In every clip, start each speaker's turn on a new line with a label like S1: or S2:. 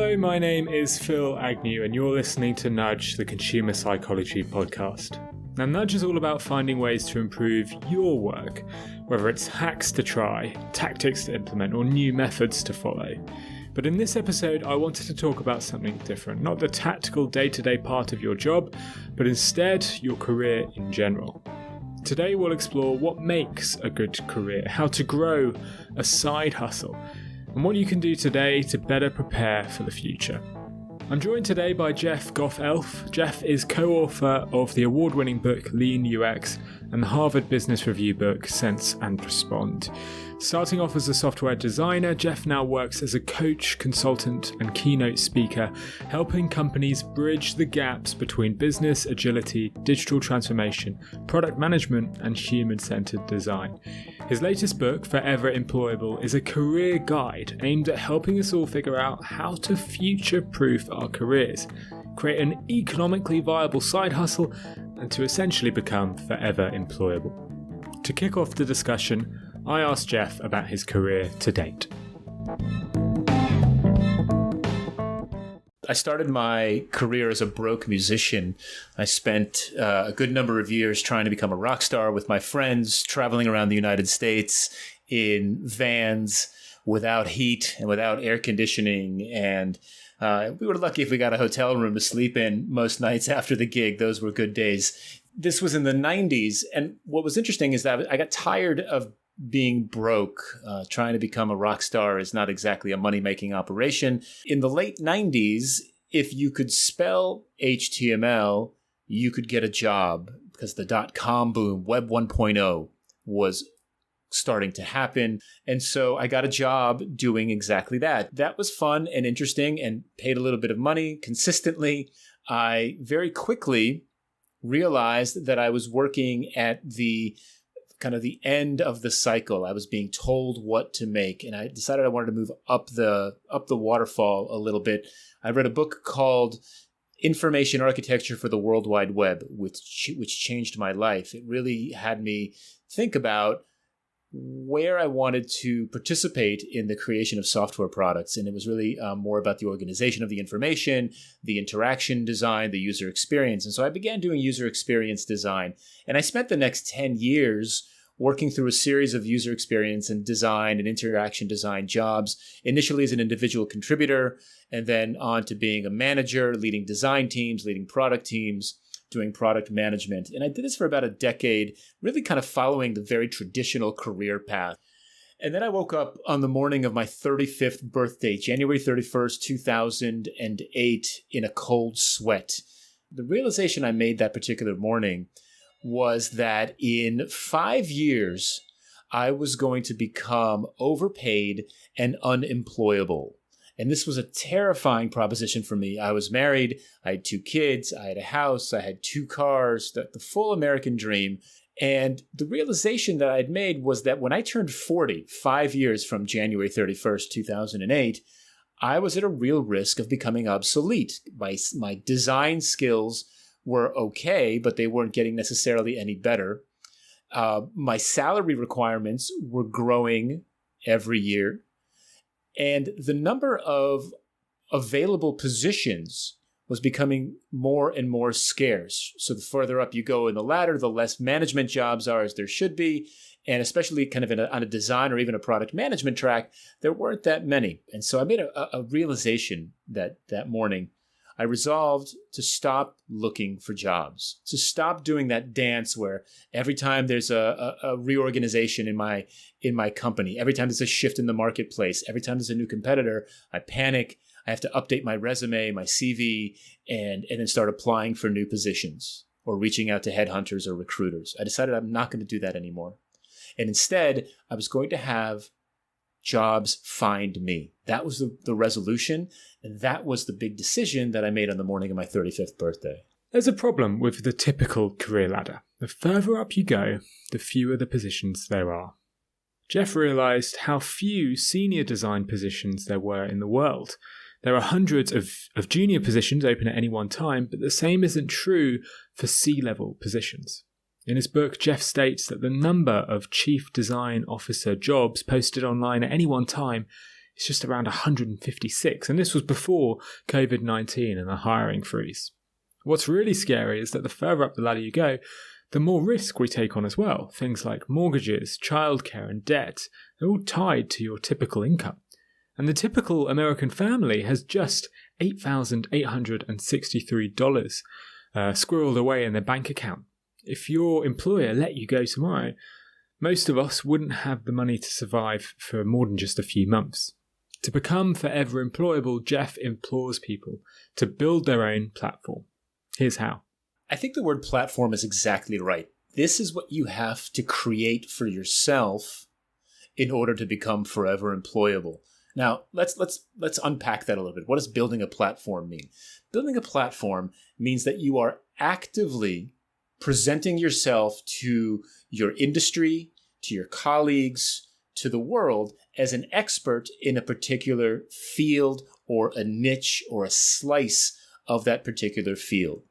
S1: Hello, my name is Phil Agnew, and you're listening to Nudge, the Consumer Psychology podcast. Now, Nudge is all about finding ways to improve your work, whether it's hacks to try, tactics to implement, or new methods to follow. But in this episode, I wanted to talk about something different, not the tactical day-to-day part of your job, but instead your career in general. Today we'll explore what makes a good career, how to grow a side hustle, and what you can do today to better prepare for the future. I'm joined today by Jeff Gothelf. Jeff is co-author of the award-winning book Lean UX and the Harvard Business Review book Sense and Respond. Starting off as a software designer, Jeff now works as a coach, consultant, and keynote speaker, helping companies bridge the gaps between business agility, digital transformation, product management, and human-centered design. His latest book, Forever Employable, is a career guide aimed at helping us all figure out how to future-proof our careers, create an economically viable side hustle, and to essentially become forever employable. To kick off the discussion, I asked Jeff about his career to date.
S2: I started my career as a broke musician. I spent a good number of years trying to become a rock star with my friends, traveling around the United States in vans without heat and without air conditioning. And we were lucky if we got a hotel room to sleep in most nights after the gig. Those were good days. This was in the 90s. And what was interesting is that I got tired of being broke. Trying to become a rock star is not exactly a money-making operation. In the late 90s, if you could spell HTML, you could get a job because the dot-com boom, Web 1.0, was starting to happen. And so I got a job doing exactly that. That was fun and interesting and paid a little bit of money consistently. I very quickly realized that I was working at the kind of the end of the cycle. I was being told what to make, and I decided I wanted to move up the waterfall a little bit. I read a book called Information Architecture for the World Wide Web, which changed my life. It really had me think about where I wanted to participate in the creation of software products. And it was really more about the organization of the information, the interaction design, the user experience. And so I began doing user experience design. And I spent the next 10 years working through a series of user experience and design and interaction design jobs, initially as an individual contributor, and then on to being a manager, leading design teams, leading product teams, doing product management. And I did this for about a decade, really kind of following the very traditional career path. And then I woke up on the morning of my 35th birthday, January 31st, 2008, in a cold sweat. The realization I made that particular morning was that in 5 years, I was going to become overpaid and unemployable. And this was a terrifying proposition for me. I was married, I had 2 kids, I had a house, I had 2 cars, the full American dream. And the realization that I had made was that when I turned 40, 5 years from January 31st, 2008, I was at a real risk of becoming obsolete. My design skills were okay, but they weren't getting necessarily any better. My salary requirements were growing every year. And the number of available positions was becoming more and more scarce. So the further up you go in the ladder, the less management jobs are as there should be. And especially kind of on a design or even a product management track, there weren't that many. And so I made a realization that morning. I resolved to stop looking for jobs, to stop doing that dance where every time there's a reorganization in my company, every time there's a shift in the marketplace, every time there's a new competitor, I panic. I have to update my resume, my CV, and then start applying for new positions or reaching out to headhunters or recruiters. I decided I'm not going to do that anymore. And instead, I was going to have jobs find me. That was the resolution. And that was the big decision that I made on the morning of my 35th birthday.
S1: There's a problem with the typical career ladder. The further up you go, the fewer the positions there are. Jeff realized how few senior design positions there were in the world. There are hundreds of junior positions open at any one time, but the same isn't true for C-level positions. In his book, Jeff states that the number of chief design officer jobs posted online at any one time It's just around 156, and this was before COVID-19 and the hiring freeze. What's really scary is that the further up the ladder you go, the more risk we take on as well. Things like mortgages, childcare, and debt are all tied to your typical income. And the typical American family has just $8,863 squirreled away in their bank account. If your employer let you go tomorrow, most of us wouldn't have the money to survive for more than just a few months. To become forever employable, Jeff implores people to build their own platform. Here's how.
S2: I think the word platform is exactly right. This is what you have to create for yourself in order to become forever employable. Now, let's unpack that a little bit. What does building a platform mean? Building a platform means that you are actively presenting yourself to your industry, to your colleagues, to the world as an expert in a particular field or a niche or a slice of that particular field.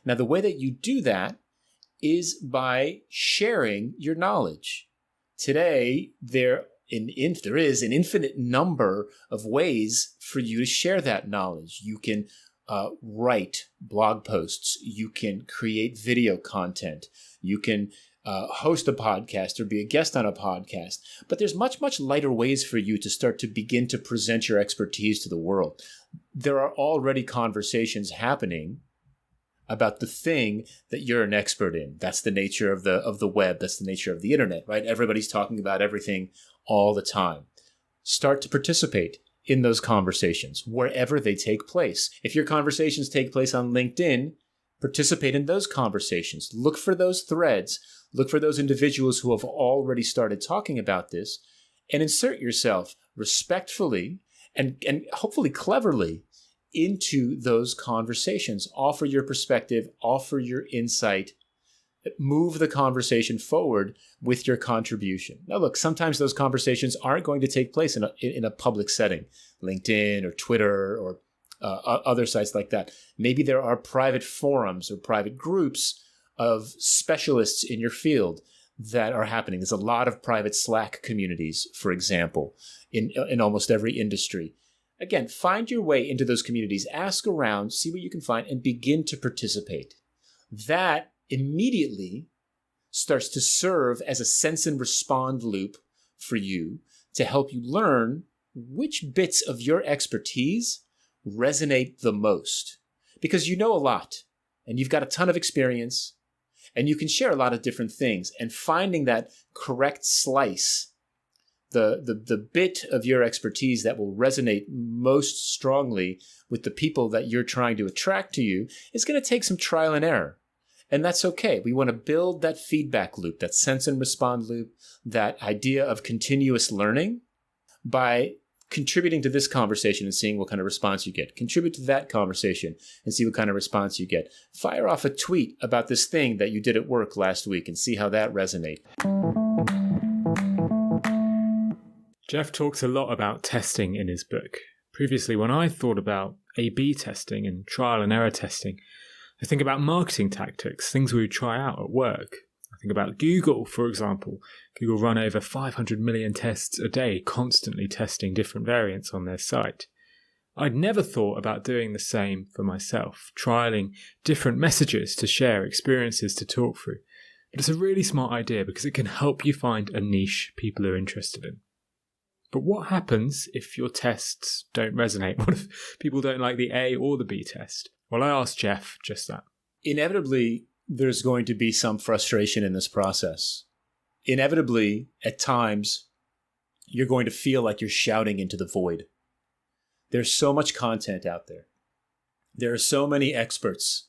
S2: Now, the way that you do that is by sharing your knowledge. Today, there is an infinite number of ways for you to share that knowledge. You can write blog posts. You can create video content. You can host a podcast or be a guest on a podcast. But there's much, much lighter ways for you to start to begin to present your expertise to the world. There are already conversations happening about the thing that you're an expert in. That's the nature of the web. That's the nature of the internet, right? Everybody's talking about everything all the time. Start to participate in those conversations wherever they take place. If your conversations take place on LinkedIn, participate in those conversations. Look for those threads. Look for those individuals who have already started talking about this and insert yourself respectfully and hopefully cleverly into those conversations. Offer your perspective, offer your insight, move the conversation forward with your contribution. Now, look, sometimes those conversations aren't going to take place in a public setting, LinkedIn or Twitter or other sites like that. Maybe there are private forums or private groups of specialists in your field that are happening. There's a lot of private Slack communities, for example, in almost every industry. Again, find your way into those communities, ask around, see what you can find, and begin to participate. That immediately starts to serve as a sense and respond loop for you to help you learn which bits of your expertise resonate the most. Because you know a lot, and you've got a ton of experience, and you can share a lot of different things, and finding that correct slice, the bit of your expertise that will resonate most strongly with the people that you're trying to attract to you is going to take some trial and error. And that's okay. We want to build that feedback loop, that sense and respond loop, that idea of continuous learning by contributing to this conversation and seeing what kind of response you get. Contribute to that conversation and see what kind of response you get. Fire off a tweet about this thing that you did at work last week and see how that resonates.
S1: Jeff talks a lot about testing in his book. Previously, when I thought about A/B testing and trial and error testing, I think about marketing tactics, things we would try out at work. I think about Google, for example. Google run over 500 million tests a day, constantly testing different variants on their site. I'd never thought about doing the same for myself, trialing different messages to share, experiences to talk through. But it's a really smart idea because it can help you find a niche people are interested in. But what happens if your tests don't resonate? What if people don't like the A or the B test? Well, I asked Jeff just that.
S2: Inevitably, there's going to be some frustration in this process. Inevitably, at times, you're going to feel like you're shouting into the void. There's so much content out there. There are so many experts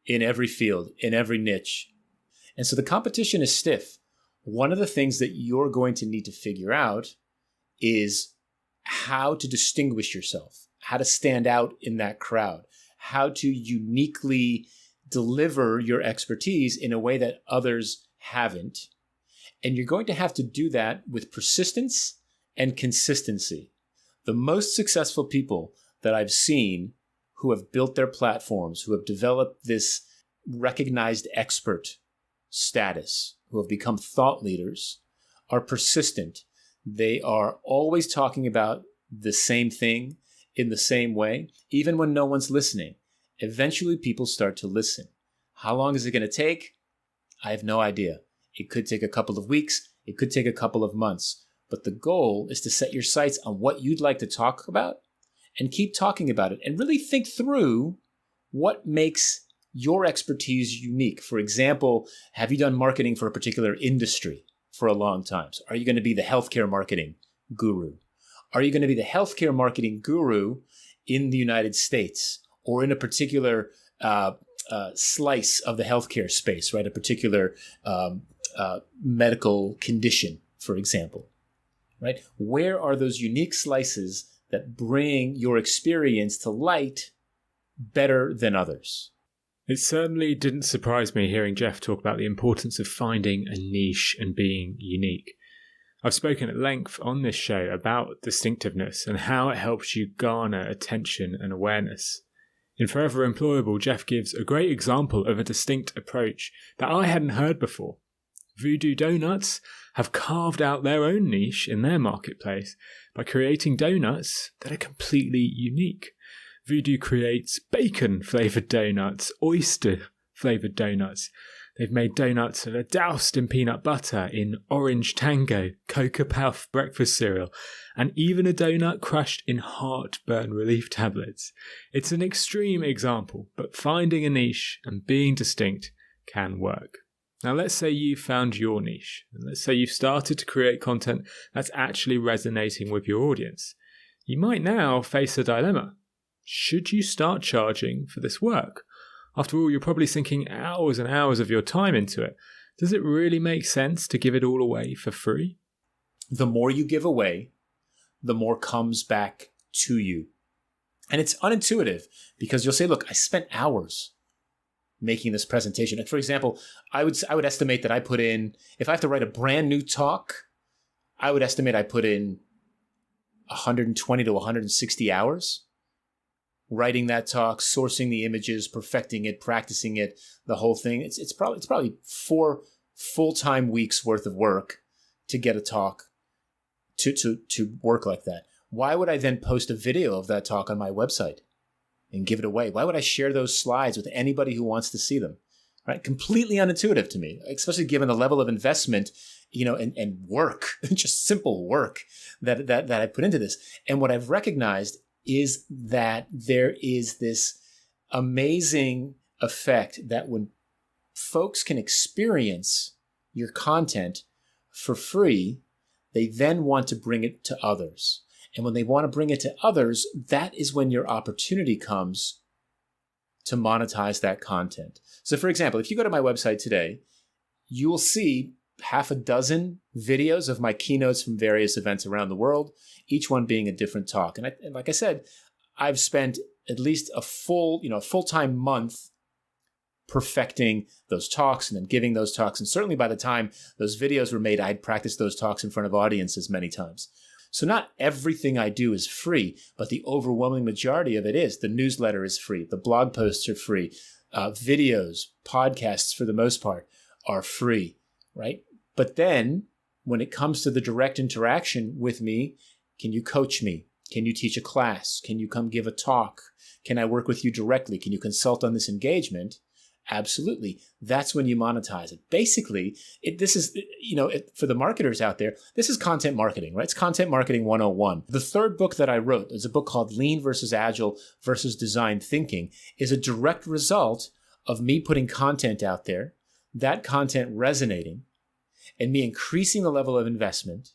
S2: in every field, in every niche. And so the competition is stiff. One of the things that you're going to need to figure out is how to distinguish yourself, how to stand out in that crowd, how to uniquely deliver your expertise in a way that others haven't. And you're going to have to do that with persistence and consistency. The most successful people that I've seen who have built their platforms, who have developed this recognized expert status, who have become thought leaders, are persistent. They are always talking about the same thing in the same way, even when no one's listening, eventually people start to listen. How long is it going to take? I have no idea. It could take a couple of weeks. It could take a couple of months. But the goal is to set your sights on what you'd like to talk about and keep talking about it and really think through what makes your expertise unique. For example, have you done marketing for a particular industry for a long time? So are you going to be the healthcare marketing guru? Are you going to be the healthcare marketing guru in the United States or in a particular slice of the healthcare space, right? A particular medical condition, for example, right? Where are those unique slices that bring your experience to light better than others?
S1: It certainly didn't surprise me hearing Jeff talk about the importance of finding a niche and being unique. I've spoken at length on this show about distinctiveness and how it helps you garner attention and awareness. In Forever Employable, Jeff gives a great example of a distinct approach that I hadn't heard before. Voodoo Donuts have carved out their own niche in their marketplace by creating donuts that are completely unique. Voodoo creates bacon-flavoured donuts, oyster-flavoured donuts. They've made donuts that are doused in peanut butter, in orange tango, Cocoa Puff breakfast cereal, and even a donut crushed in heartburn relief tablets. It's an extreme example, but finding a niche and being distinct can work. Now let's say you've found your niche, and let's say you've started to create content that's actually resonating with your audience. You might now face a dilemma. Should you start charging for this work? After all, you're probably sinking hours and hours of your time into it. Does it really make sense to give it all away for free?
S2: The more you give away, the more comes back to you. And it's unintuitive because you'll say, look, I spent hours making this presentation. And for example, I would estimate that I put in, if I have to write a brand new talk, I would estimate I put in 120 to 160 hours. Writing that talk, sourcing the images, perfecting it, practicing it, the whole thing. It's probably 4 full-time weeks worth of work to get a talk to work like that. Why would I then post a video of that talk on my website and give it away? Why would I share those slides with anybody who wants to see them? Right? Completely unintuitive to me, especially given the level of investment, and work, just simple work that I put into this. And what I've recognized is that there is this amazing effect that when folks can experience your content for free, they then want to bring it to others. And when they want to bring it to others, that is when your opportunity comes to monetize that content. So for example, if you go to my website today, you will see 6 videos of my keynotes from various events around the world, each one being a different talk. And like I said, I've spent at least a full-time month perfecting those talks and then giving those talks. And certainly by the time those videos were made, I'd practiced those talks in front of audiences many times. So not everything I do is free, but the overwhelming majority of it is. The newsletter is free. The blog posts are free. Videos, podcasts for the most part are free, right? But then when it comes to the direct interaction with me, can you coach me? Can you teach a class? Can you come give a talk? Can I work with you directly? Can you consult on this engagement? Absolutely. That's when you monetize it. Basically, for the marketers out there, this is content marketing, right? It's content marketing 101. The third book that I wrote is a book called Lean versus Agile versus Design Thinking, is a direct result of me putting content out there, that content resonating, and me increasing the level of investment,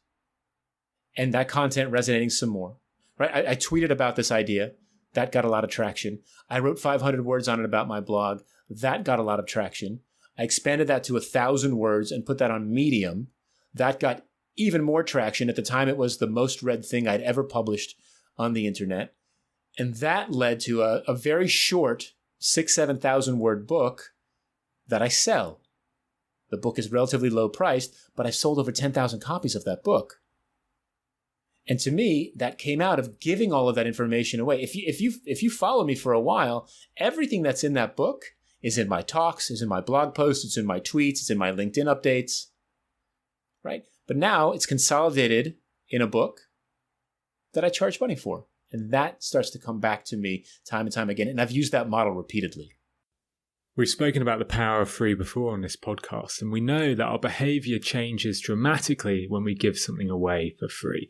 S2: and that content resonating some more, right? I tweeted about this idea. That got a lot of traction. I wrote 500 words on it about my blog. That got a lot of traction. I expanded that to 1,000 words and put that on Medium. That got even more traction. At the time, it was the most read thing I'd ever published on the internet. And that led to a very short 7,000 word book that I sell. The book is relatively low priced, but I've sold over 10,000 copies of that book. And to me, that came out of giving all of that information away. If you follow me for a while, everything that's in that book is in my talks, is in my blog posts, it's in my tweets, it's in my LinkedIn updates, right? But now it's consolidated in a book that I charge money for. And that starts to come back to me time and time again. And I've used that model repeatedly.
S1: We've spoken about the power of free before on this podcast, and we know that our behaviour changes dramatically when we give something away for free.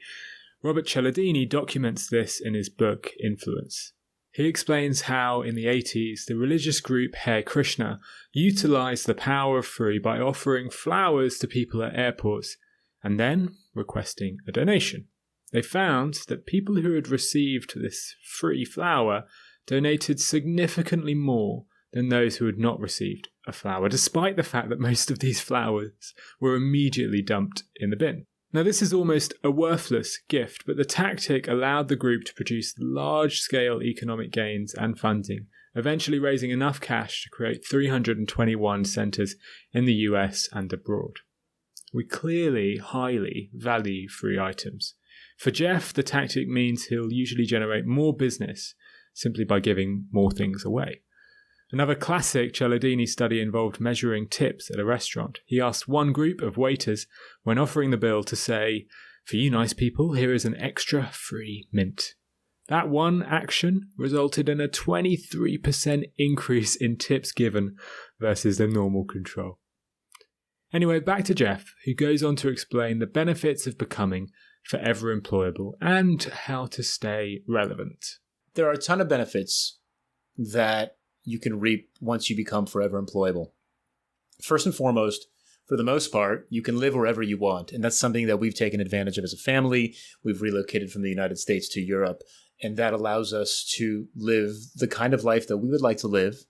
S1: Robert Cialdini documents this in his book Influence. He explains how, in the 80s, the religious group Hare Krishna utilised the power of free by offering flowers to people at airports and then requesting a donation. They found that people who had received this free flower donated significantly more than those who had not received a flower, despite the fact that most of these flowers were immediately dumped in the bin. Now, this is almost a worthless gift, but the tactic allowed the group to produce large-scale economic gains and funding, eventually raising enough cash to create 321 centres in the US and abroad. We clearly highly value free items. For Jeff, the tactic means he'll usually generate more business simply by giving more things away. Another classic Cialdini study involved measuring tips at a restaurant. He asked one group of waiters, when offering the bill, to say, "For you nice people, here is an extra free mint." That one action resulted in a 23% increase in tips given versus the normal control. Anyway, back to Jeff, who goes on to explain the benefits of becoming forever employable and how to stay relevant.
S2: There are a ton of benefits that you can reap once you become forever employable. First and foremost, for the most part, you can live wherever you want. And that's something that we've taken advantage of as a family. We've relocated from the United States to Europe. And that allows us to live the kind of life that we would like to live.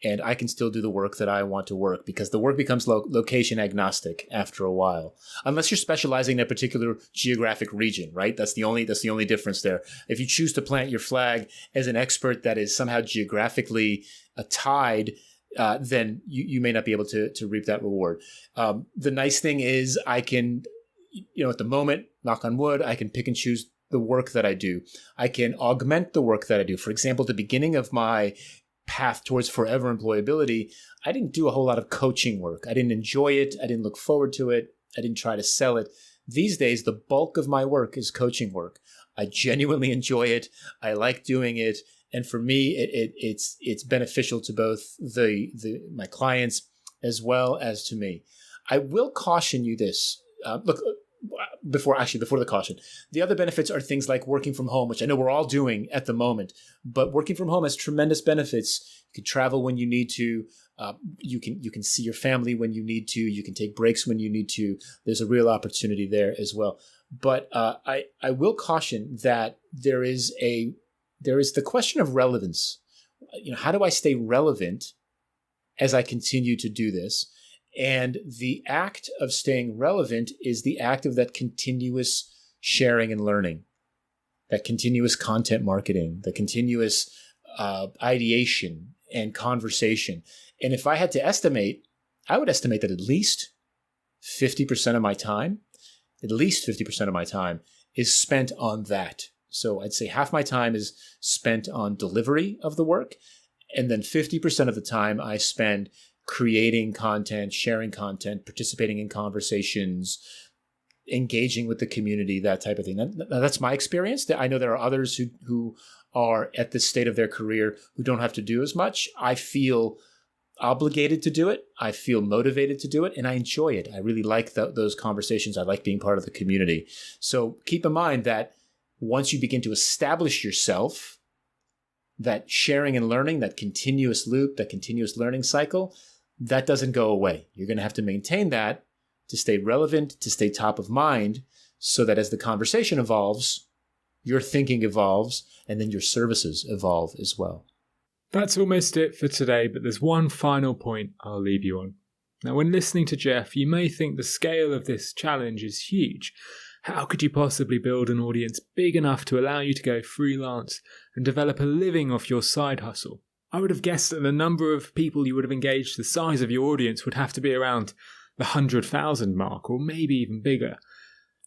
S2: And I can still do the work that I want to work, because the work becomes location agnostic after a while, unless you're specializing in a particular geographic region, right? That's the only difference there. If you choose to plant your flag as an expert that is somehow geographically tied, then you may not be able to reap that reward. The nice thing is I can, at the moment, knock on wood, I can pick and choose the work that I do. I can augment the work that I do. For example, the beginning of my path towards forever employability, I didn't do a whole lot of coaching work. I didn't enjoy it. I didn't look forward to it. I didn't try to sell it. These days, the bulk of my work is coaching work. I genuinely enjoy it. I like doing it. And for me, it's beneficial to both my clients as well as to me. I will caution you this. Before the caution, the other benefits are things like working from home, which I know we're all doing at the moment, but working from home has tremendous benefits. You can travel when you need to. You can see your family when you need to. You can take breaks when you need to. There's a real opportunity there as well. But I will caution that there is the question of relevance. How do I stay relevant as I continue to do this? And the act of staying relevant is the act of that continuous sharing and learning, that continuous content marketing, the continuous ideation and conversation. And if I had to estimate, I would estimate that at least 50% of my time is spent on that. So I'd say half my time is spent on delivery of the work. And then 50% of the time I spend creating content, sharing content, participating in conversations, engaging with the community, that type of thing. That's my experience. I know there are others who are at this state of their career who don't have to do as much. I feel obligated to do it. I feel motivated to do it, and I enjoy it. I really like those conversations. I like being part of the community. So keep in mind that once you begin to establish yourself, that sharing and learning, that continuous loop, that continuous learning cycle, that doesn't go away. You're going to have to maintain that to stay relevant, to stay top of mind, so that as the conversation evolves, your thinking evolves, and then your services evolve as well.
S1: That's almost it for today, but there's one final point I'll leave you on. Now, when listening to Jeff, you may think the scale of this challenge is huge. How could you possibly build an audience big enough to allow you to go freelance and develop a living off your side hustle? I would have guessed that the number of people you would have engaged, the size of your audience, would have to be around the 100,000 mark, or maybe even bigger.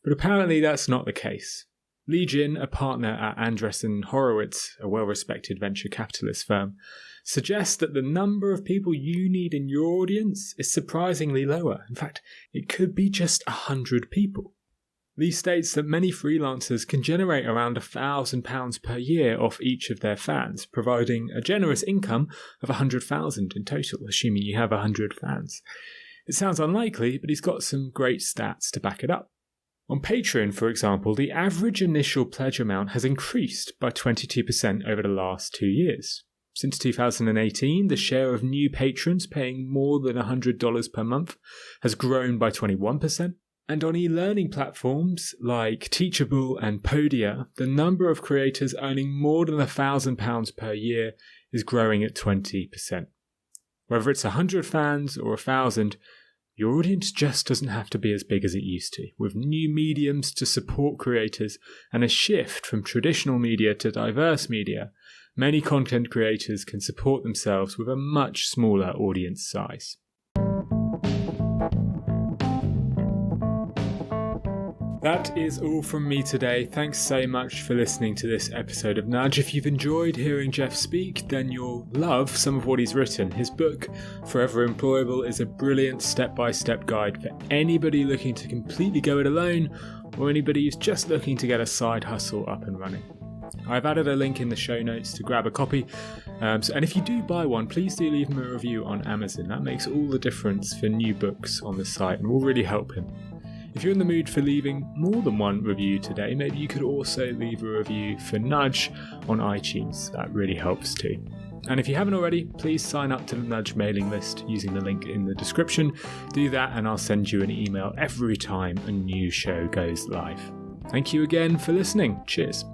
S1: But apparently that's not the case. Lee Jin, a partner at Andreessen Horowitz, a well-respected venture capitalist firm, suggests that the number of people you need in your audience is surprisingly lower. In fact, it could be just 100 people. Lee states that many freelancers can generate around £1,000 per year off each of their fans, providing a generous income of $100,000 in total, assuming you have 100 fans. It sounds unlikely, but he's got some great stats to back it up. On Patreon, for example, the average initial pledge amount has increased by 22% over the last 2 years. Since 2018, the share of new patrons paying more than $100 per month has grown by 21%. And on e-learning platforms like Teachable and Podia, the number of creators earning more than £1,000 per year is growing at 20%. Whether it's 100 fans or 1,000, your audience just doesn't have to be as big as it used to. With new mediums to support creators and a shift from traditional media to diverse media, many content creators can support themselves with a much smaller audience size. That is all from me today. Thanks so much for listening to this episode of Nudge. If you've enjoyed hearing Jeff speak, then you'll love some of what he's written. His book, Forever Employable, is a brilliant step-by-step guide for anybody looking to completely go it alone or anybody who's just looking to get a side hustle up and running. I've added a link in the show notes to grab a copy. And if you do buy one, please do leave him a review on Amazon. That makes all the difference for new books on the site and will really help him. If you're in the mood for leaving more than one review today, maybe you could also leave a review for Nudge on iTunes. That really helps too. And if you haven't already, please sign up to the Nudge mailing list using the link in the description. Do that and I'll send you an email every time a new show goes live. Thank you again for listening. Cheers.